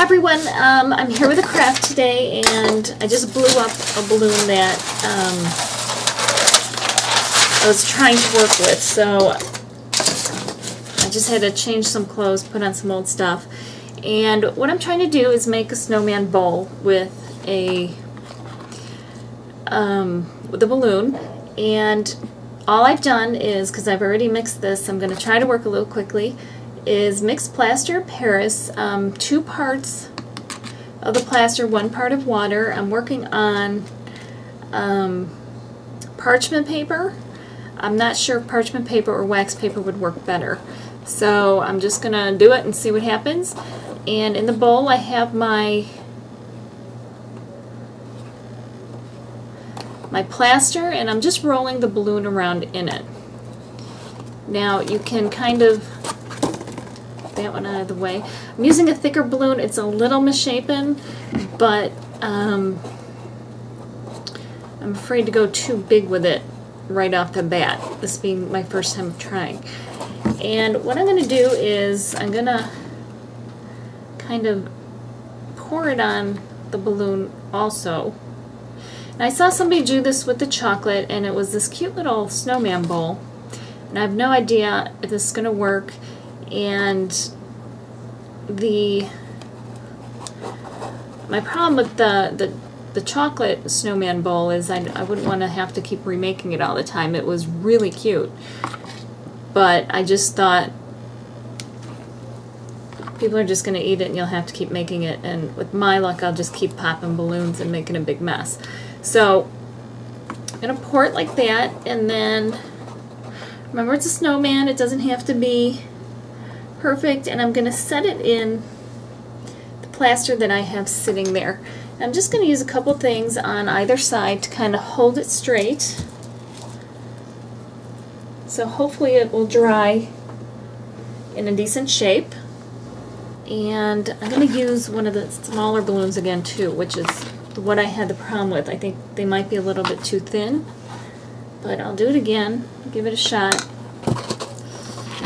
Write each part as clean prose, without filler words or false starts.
Everyone, I'm here with a craft today, and I just blew up a balloon that I was trying to work with, so I just had to change some clothes, put on some old stuff. And what I'm trying to do is make a snowman bowl with a balloon. And all I've done is, because I've already mixed this, I'm going to try to work a little quickly, is mix plaster of Paris, 2 parts of the plaster, 1 part of water. I'm working on parchment paper. I'm not sure if parchment paper or wax paper would work better. So I'm just going to do it and see what happens. And in the bowl I have my plaster, and I'm just rolling the balloon around in it. Now you can kind of that one out of the way. I'm using a thicker balloon. It's a little misshapen, but I'm afraid to go too big with it right off the bat, this being my first time trying. And what I'm going to do is I'm going to kind of pour it on the balloon also. And I saw somebody do this with the chocolate, and it was this cute little snowman bowl. And I have no idea if this is going to work. And my problem with the chocolate snowman bowl is I wouldn't want to have to keep remaking it all the time. It was really cute, but I just thought people are just going to eat it and you'll have to keep making it, and with my luck I'll just keep popping balloons and making a big mess. So I'm going to pour it like that, and then remember, it's a snowman, it doesn't have to be perfect, and I'm going to set it in the plaster that I have sitting there. I'm just going to use a couple things on either side to kind of hold it straight. So hopefully it will dry in a decent shape. And I'm going to use one of the smaller balloons again too, which is what I had the problem with. I think they might be a little bit too thin, but I'll do it again, give it a shot.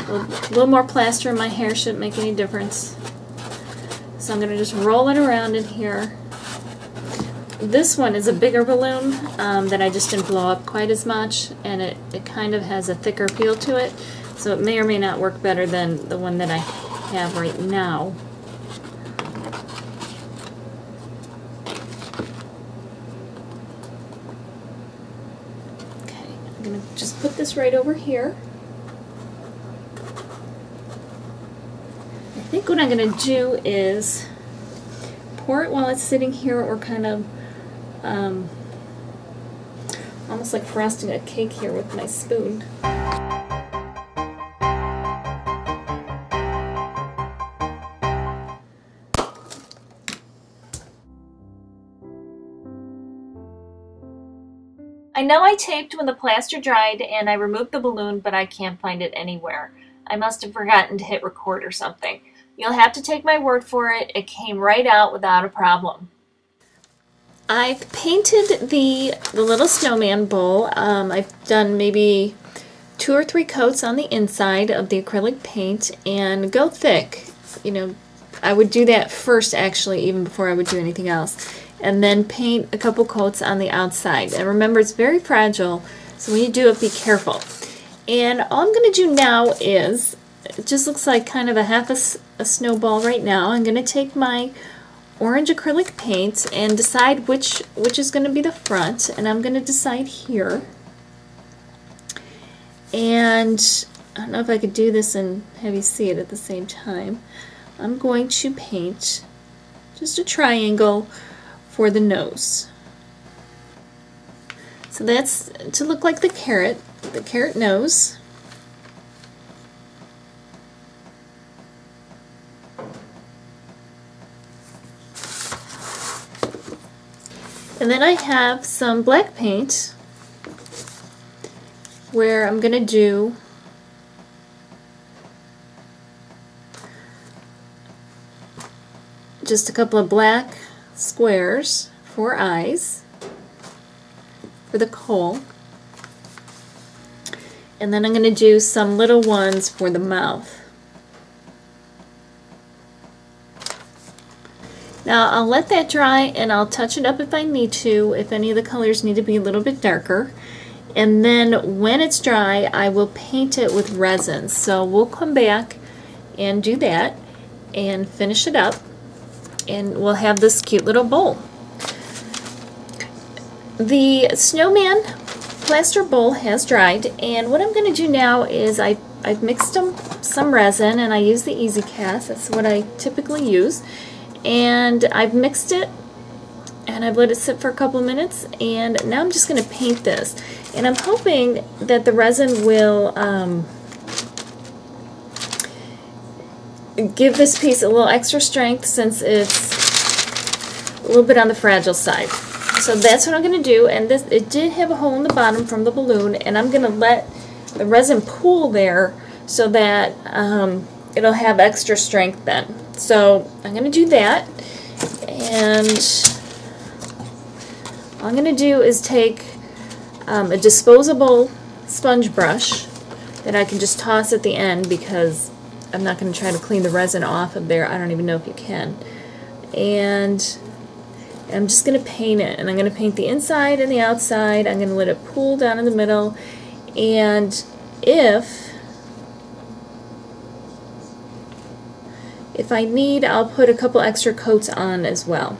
A little more plaster in my hair shouldn't make any difference. So I'm going to just roll it around in here. This one is a bigger balloon that I just didn't blow up quite as much, and it kind of has a thicker feel to it, so it may or may not work better than the one that I have right now. Okay, I'm going to just put this right over here. I think what I'm going to do is pour it while it's sitting here, or kind of almost like frosting a cake here with my spoon. I know I taped when the plaster dried and I removed the balloon, but I can't find it anywhere. I must have forgotten to hit record or something. You'll have to take my word for it. It came right out without a problem. I've painted the little snowman bowl. I've done maybe 2 or 3 coats on the inside of the acrylic paint, and go thick. You know, I would do that first actually, even before I would do anything else. And then paint a couple coats on the outside. And remember, it's very fragile, so when you do it, be careful. And all I'm going to do now is, it just looks like kind of a half a snowball right now. I'm going to take my orange acrylic paint and decide which is going to be the front, and I'm going to decide here. And I don't know if I could do this and have you see it at the same time. I'm going to paint just a triangle for the nose. So that's to look like the carrot nose. And then I have some black paint where I'm going to do just a couple of black squares for eyes for the coal. And then I'm going to do some little ones for the mouth. Now I'll let that dry and I'll touch it up if I need to, if any of the colors need to be a little bit darker. And then when it's dry, I will paint it with resin. So we'll come back and do that and finish it up, and we'll have this cute little bowl. The Snowman plaster bowl has dried, and what I'm going to do now is I've mixed some resin, and I use the Easy Cast. That's what I typically use. And I've mixed it, and I've let it sit for a couple minutes, and now I'm just going to paint this. And I'm hoping that the resin will give this piece a little extra strength, since it's a little bit on the fragile side. So that's what I'm going to do, and this, it did have a hole in the bottom from the balloon, and I'm going to let the resin pool there so that it'll have extra strength then. So I'm going to do that, and all I'm going to do is take a disposable sponge brush that I can just toss at the end, because I'm not going to try to clean the resin off of there. I don't even know if you can. And I'm just going to paint it, and I'm going to paint the inside and the outside. I'm going to let it pool down in the middle, and if I need, I'll put a couple extra coats on as well.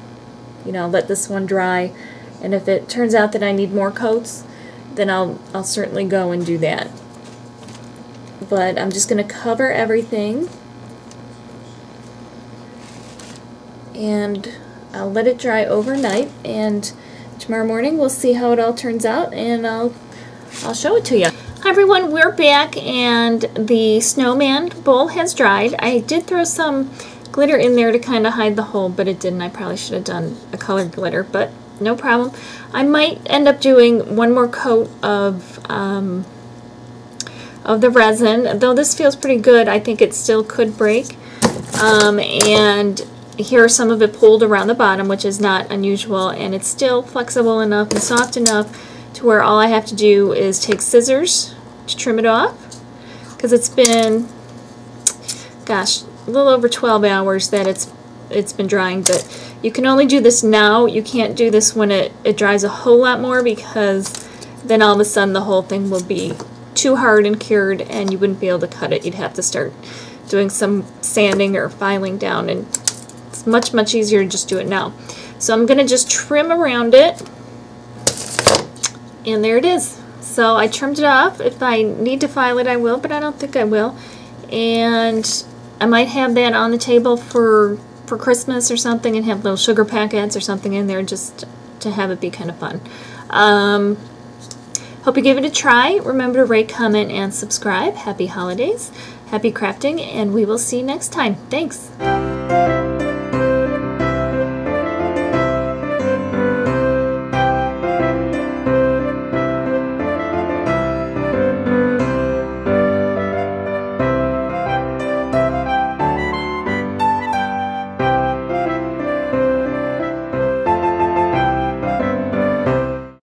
You know, let this one dry, and if it turns out that I need more coats, then I'll certainly go and do that. But I'm just going to cover everything, and I'll let it dry overnight, and tomorrow morning we'll see how it all turns out, and I'll show it to you. Hi everyone, we're back, and the Snowman bowl has dried. I did throw some glitter in there to kind of hide the hole, but it didn't. I probably should have done a colored glitter, but no problem. I might end up doing one more coat of the resin. Though this feels pretty good, I think it still could break. And here some of it pulled around the bottom, which is not unusual, and it's still flexible enough and soft enough to where all I have to do is take scissors to trim it off, because it's been, gosh, a little over 12 hours that it's been drying. But you can only do this now. You can't do this when it dries a whole lot more, because then all of a sudden the whole thing will be too hard and cured, and you wouldn't be able to cut it. You'd have to start doing some sanding or filing down, and it's much easier to just do it now. So I'm going to just trim around it, and there it is. So I trimmed it off. If I need to file it, I will, but I don't think I will. And I might have that on the table for Christmas or something, and have little sugar packets or something in there, just to have it be kind of fun. Hope you give it a try. Remember to rate, comment, and subscribe. Happy holidays, happy crafting, and we will see you next time. Thanks.